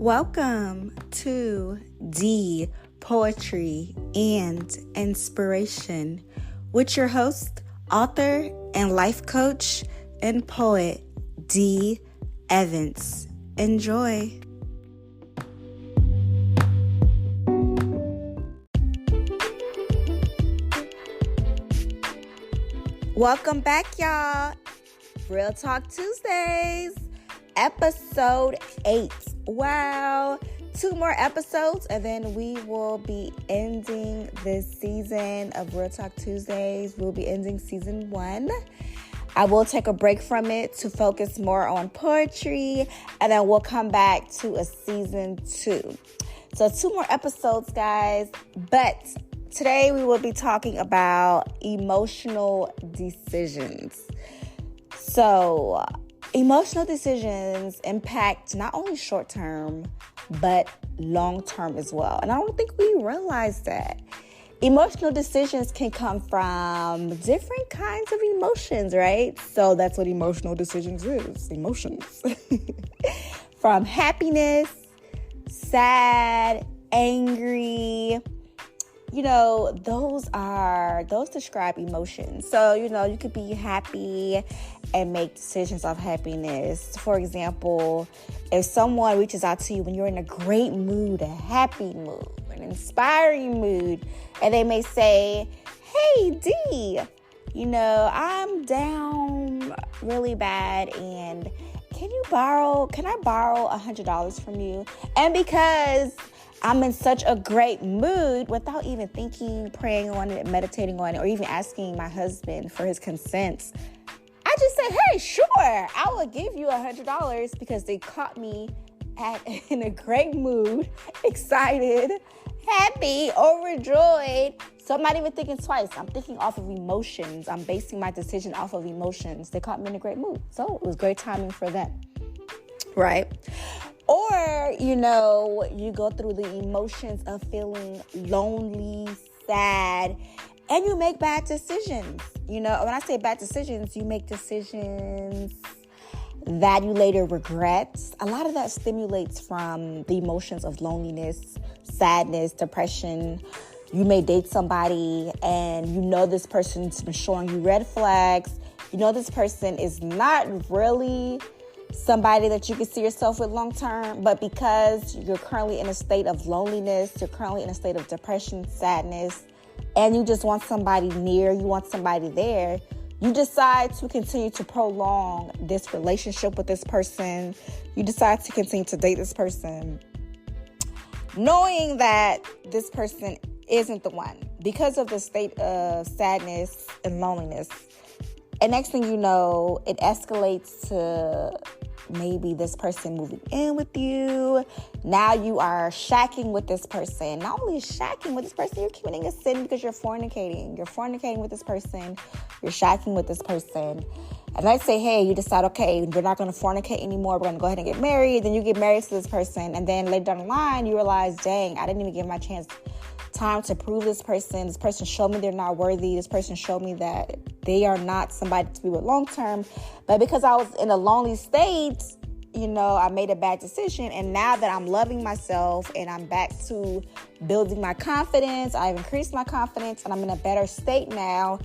Welcome to D Poetry and Inspiration with your host, author, and life coach and poet, D. Evans. Enjoy. Welcome back, y'all. Real Talk Tuesdays, episode 8. Wow. 2 more episodes, and then we will be ending this season of Real Talk Tuesdays. We'll be ending season 1. I will take a break from it to focus more on poetry, and then we'll come back to a season 2. So 2 more episodes, guys. But today we will be talking about emotional decisions. So emotional decisions impact not only short-term, but long-term as well. And I don't think we realize that. Emotional decisions can come from different kinds of emotions, right? So that's what emotional decisions is, emotions. From happiness, sad, angry, those describe emotions. So, you could be happy and make decisions of happiness. For example, if someone reaches out to you when you're in a great mood, a happy mood, an inspiring mood, and they may say, "Hey, D, I'm down really bad, and can I borrow $100 from you?" And because I'm in such a great mood, without even thinking, praying on it, meditating on it, or even asking my husband for his consent, I just said, "Hey, sure, I will give you $100" because they caught me in a great mood, excited, happy, overjoyed. So I'm not even thinking twice. I'm thinking off of emotions. I'm basing my decision off of emotions. They caught me in a great mood. So it was great timing for them, right? Or, you go through the emotions of feeling lonely, sad, and you make bad decisions. When I say bad decisions, you make decisions that you later regret. A lot of that stimulates from the emotions of loneliness, sadness, depression. You may date somebody and this person's been showing you red flags. This person is not really somebody that you can see yourself with long term, but because you're currently in a state of loneliness, you're currently in a state of depression, sadness, and you just want somebody near, you want somebody there, you decide to continue to prolong this relationship with this person. You decide to continue to date this person, knowing that this person isn't the one because of the state of sadness and loneliness. And next thing you know, it escalates to maybe this person moving in with you. Now you are shacking with this person. Not only shacking with this person, you're committing a sin because you're fornicating. You're fornicating with this person. You're shacking with this person. And let's say, hey, you decide, okay, we're not going to fornicate anymore. We're going to go ahead and get married. Then you get married to this person. And then later down the line, you realize, dang, I didn't even give my time to prove this person. This person showed me they're not worthy. This person showed me that they are not somebody to be with long term. But because I was in a lonely state, I made a bad decision. And now that I'm loving myself and I'm back to building my confidence, I've increased my confidence and I'm in a better state now.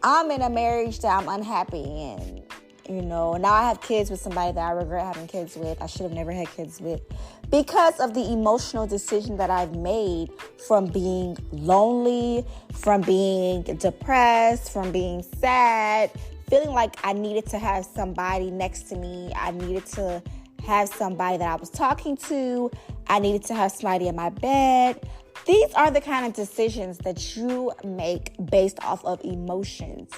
I'm in a marriage that I'm unhappy in. Now I have kids with somebody that I regret having kids with. I should have never had kids with, because of the emotional decision that I've made from being lonely, from being depressed, from being sad, feeling like I needed to have somebody next to me. I needed to have somebody that I was talking to. I needed to have somebody in my bed. These are the kind of decisions that you make based off of emotions.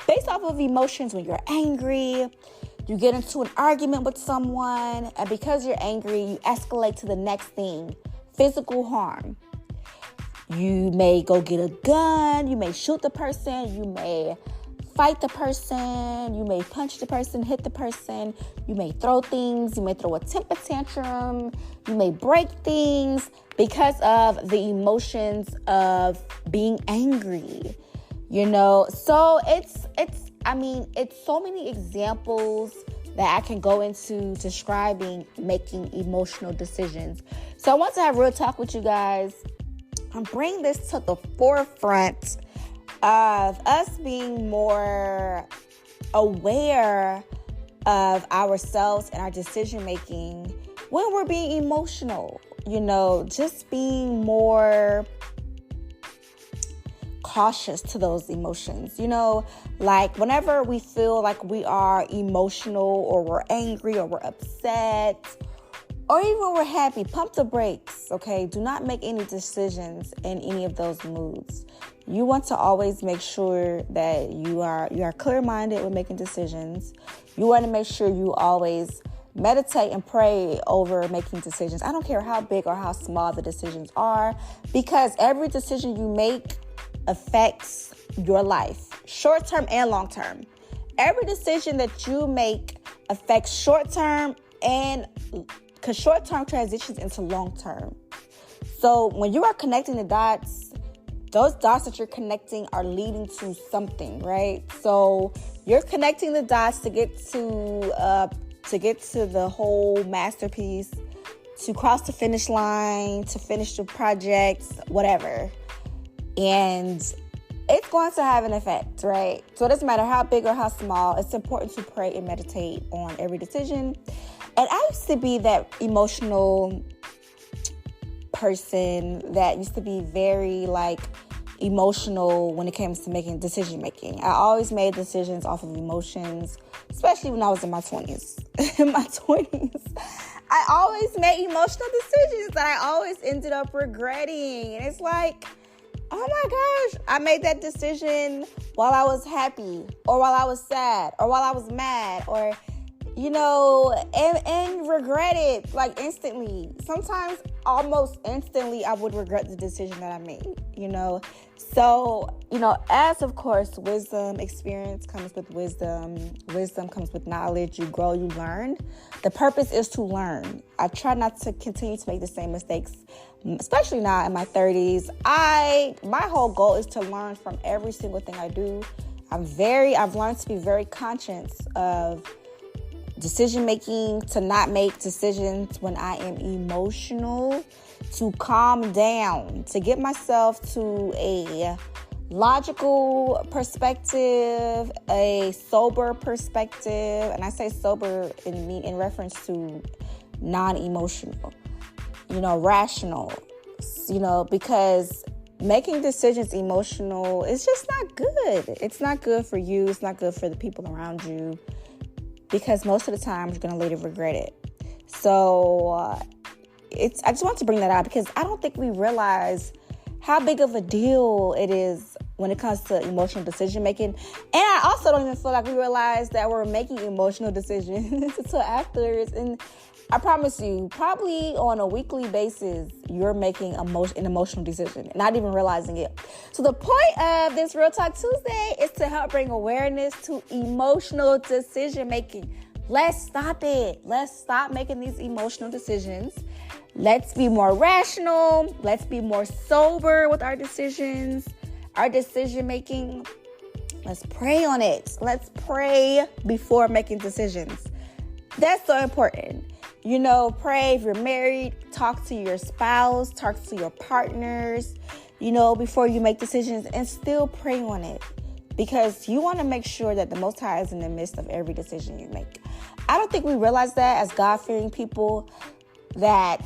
Based off of emotions, when you're angry, you get into an argument with someone, and because you're angry, you escalate to the next thing, physical harm. You may go get a gun, you may shoot the person, you may fight the person, you may punch the person, hit the person, you may throw things, you may throw a temper tantrum, you may break things because of the emotions of being angry, So it's so many examples that I can go into describing making emotional decisions. So I want to have real talk with you guys and bring this to the forefront of us being more aware of ourselves and our decision making when we're being emotional. Just being more cautious to those emotions. Like whenever we feel like we are emotional or we're angry or we're upset or even we're happy, pump the brakes, okay? Do not make any decisions in any of those moods. You want to always make sure that you are clear-minded when making decisions. You want to make sure you always meditate and pray over making decisions. I don't care how big or how small the decisions are, because every decision you make affects your life, short-term and long-term. Every decision that you make affects short-term, and because short-term transitions into long-term. So when you are connecting the dots, those dots that you're connecting are leading to something, right? So you're connecting the dots to get to the whole masterpiece, to cross the finish line, to finish the projects, whatever. And it's going to have an effect, right? So it doesn't matter how big or how small. It's important to pray and meditate on every decision. And I used to be that emotional person that used to be very emotional when it comes to making decision making. I always made decisions off of emotions, especially when I was in my 20s. In my 20s, I always made emotional decisions that I always ended up regretting. And it's like, oh my gosh, I made that decision while I was happy or while I was sad or while I was mad or, and regret it instantly. Sometimes almost instantly I would regret the decision that I made, So, as of course, wisdom, experience comes with wisdom. Wisdom comes with knowledge. You grow, you learn. The purpose is to learn. I try not to continue to make the same mistakes, especially now in my 30s. My whole goal is to learn from every single thing I do. I've learned to be very conscious of decision making, to not make decisions when I am emotional, to calm down, to get myself to a logical perspective, a sober perspective, and I say sober in reference to non-emotional, rational, because making decisions emotional is just not good. It's not good for you. It's not good for the people around you, because most of the time you're going to later regret it. So I just want to bring that out because I don't think we realize how big of a deal it is when it comes to emotional decision making. And I also don't even feel like we realize that we're making emotional decisions until afterwards. And I promise you, probably on a weekly basis, you're making an emotional decision, not even realizing it. So the point of this Real Talk Tuesday is to help bring awareness to emotional decision making. Let's stop it. Let's stop making these emotional decisions. Let's be more rational. Let's be more sober with our decisions, our decision making. Let's pray on it. Let's pray before making decisions. That's so important. Pray if you're married, talk to your spouse, talk to your partners, before you make decisions, and still pray on it, because you want to make sure that the Most High is in the midst of every decision you make. I don't think we realize that as God-fearing people, that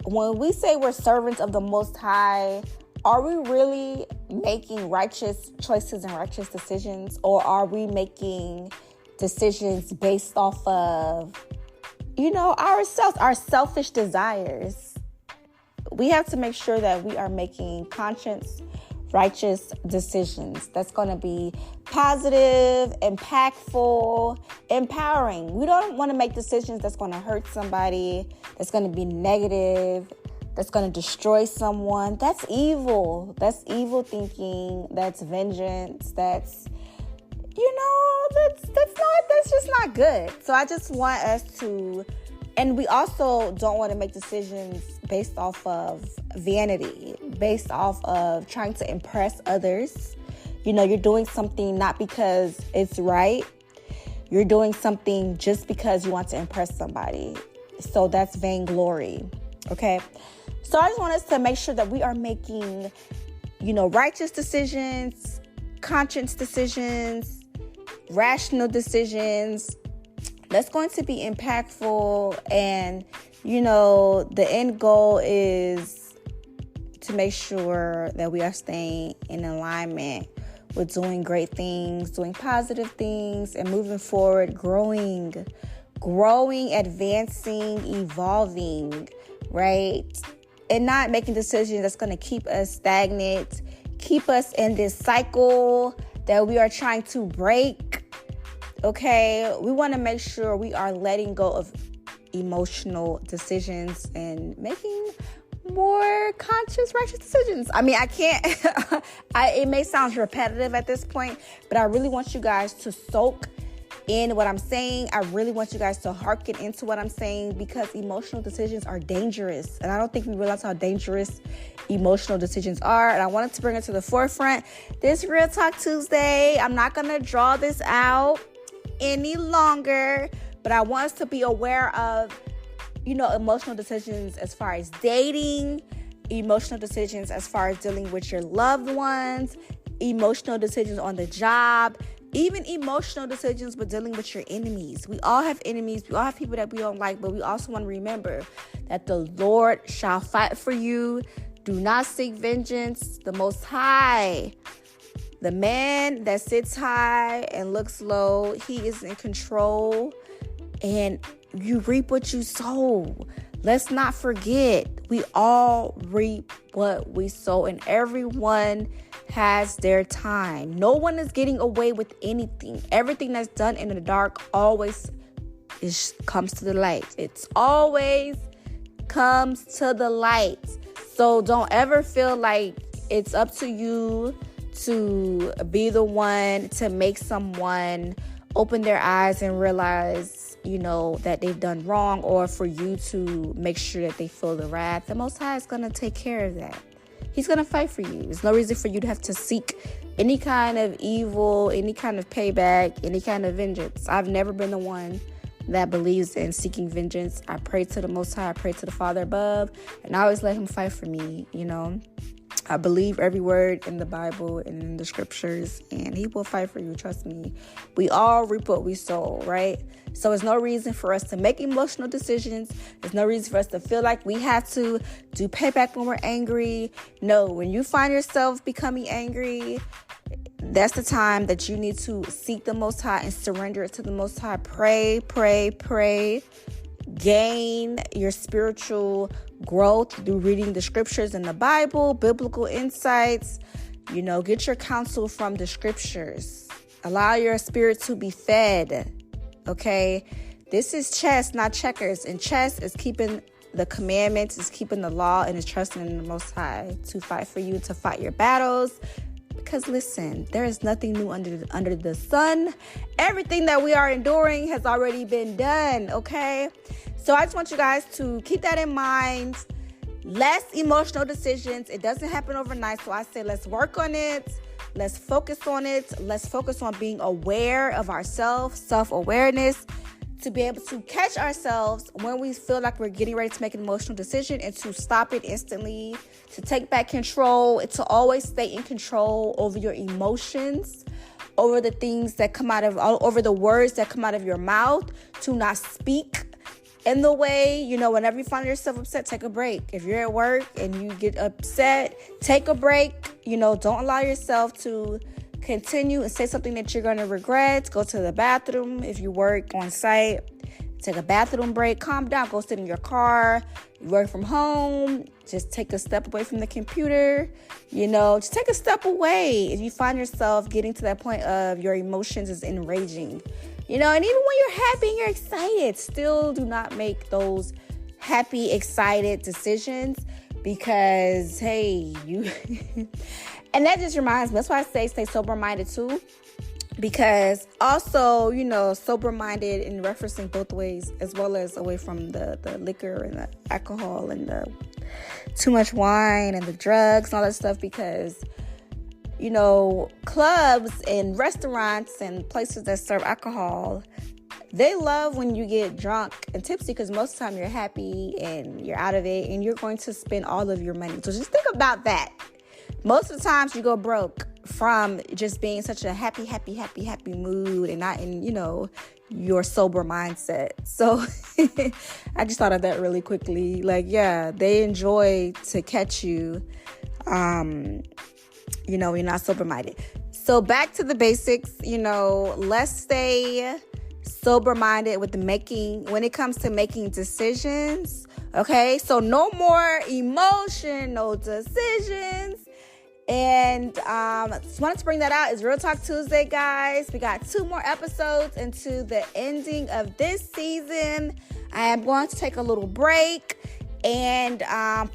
when we say we're servants of the Most High, are we really making righteous choices and righteous decisions, or are we making decisions based off of ourselves, our selfish desires? We have to make sure that we are making conscious, righteous decisions that's going to be positive, impactful, empowering. We don't want to make decisions that's going to hurt somebody, that's going to be negative, that's going to destroy someone. That's evil. That's evil thinking. That's vengeance. That's that's just not good. So I just want us to, and we also don't want to make decisions based off of vanity, based off of trying to impress others. You're doing something not because it's right, You're doing something just because you want to impress somebody. So that's vainglory. Okay. So I just want us to make sure that we are making, righteous decisions, conscious decisions, rational decisions. That's going to be impactful. And, the end goal is to make sure that we are staying in alignment with doing great things, doing positive things, and moving forward, growing, advancing, evolving, right? And not making decisions that's going to keep us stagnant, keep us in this cycle that we are trying to break. Okay, we want to make sure we are letting go of emotional decisions and making more conscious, righteous decisions. I mean, I can't, it may sound repetitive at this point, but I really want you guys to soak in what I'm saying. I really want you guys to hearken into what I'm saying, because emotional decisions are dangerous. And I don't think we realize how dangerous emotional decisions are. And I wanted to bring it to the forefront this Real Talk Tuesday. I'm not going to draw this out any longer, but I want us to be aware of, emotional decisions as far as dating, emotional decisions as far as dealing with your loved ones, emotional decisions on the job, even emotional decisions with dealing with your enemies. We all have enemies. We all have people that we don't like, but we also want to remember that the Lord shall fight for you. Do not seek vengeance. The Most High, the man that sits high and looks low, he is in control, and you reap what you sow. Let's not forget, we all reap what we sow, and everyone has their time. No one is getting away with anything. Everything that's done in the dark always comes to the light. It's always comes to the light. So don't ever feel like it's up to you to be the one to make someone open their eyes and realize, that they've done wrong, or for you to make sure that they feel the wrath. The Most High is going to take care of that. He's going to fight for you. There's no reason for you to have to seek any kind of evil, any kind of payback, any kind of vengeance. I've never been the one that believes in seeking vengeance. I pray to the Most High. I pray to the Father above, and I always let him fight for me, I believe every word in the Bible and in the scriptures, and he will fight for you. Trust me. We all reap what we sow, right? So there's no reason for us to make emotional decisions. There's no reason for us to feel like we have to do payback when we're angry. No, when you find yourself becoming angry, that's the time that you need to seek the Most High and surrender it to the Most High. Pray, pray, pray. Gain your spiritual growth through reading the scriptures in the Bible, biblical insights. Get your counsel from the scriptures. Allow your spirit to be fed. Okay? This is chess, not checkers. And chess is keeping the commandments, is keeping the law, and is trusting in the Most High to fight for you, to fight your battles. Because listen, there is nothing new under the sun. Everything that we are enduring has already been done, okay? So I just want you guys to keep that in mind. Less emotional decisions. It doesn't happen overnight. So I say let's work on it. Let's focus on it. Let's focus on being aware of ourselves, self-awareness, to be able to catch ourselves when we feel like we're getting ready to make an emotional decision, and to stop it instantly, to take back control, and to always stay in control over your emotions, over the things that come out of, over the words that come out of your mouth, to not speak in the way, whenever you find yourself upset, take a break. If you're at work and you get upset, take a break. Don't allow yourself to continue and say something that you're going to regret. Go to the bathroom. If you work on site, take a bathroom break. Calm down. Go sit in your car. You work from home. Just take a step away from the computer. Just take a step away. If you find yourself getting to that point of your emotions is enraging, and even when you're happy and you're excited, still do not make those happy, excited decisions, because, hey, you... And that just reminds me, that's why I say stay sober-minded too. Because also, sober-minded in referencing both ways, as well as away from the liquor and the alcohol and the too much wine and the drugs and all that stuff. Because clubs and restaurants and places that serve alcohol, they love when you get drunk and tipsy because most of the time you're happy and you're out of it and you're going to spend all of your money. So just think about that. Most of the times you go broke from just being such a happy mood and not in, your sober mindset. So I just thought of that really quickly. Like, yeah, they enjoy to catch you, when you're not sober-minded. So back to the basics, let's stay sober-minded when it comes to making decisions. Okay, so no more emotional decisions. And just wanted to bring that out. It's Real Talk Tuesday, guys. We got 2 more episodes into the ending of this season. I am going to take a little break and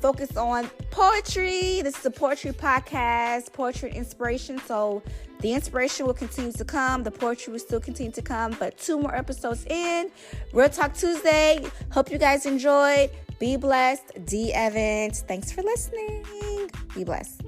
focus on poetry. This is a poetry podcast, poetry and inspiration. So the inspiration will continue to come. The poetry will still continue to come. But 2 more episodes in. Real Talk Tuesday. Hope you guys enjoyed. Be blessed. D. Evans. Thanks for listening. Be blessed.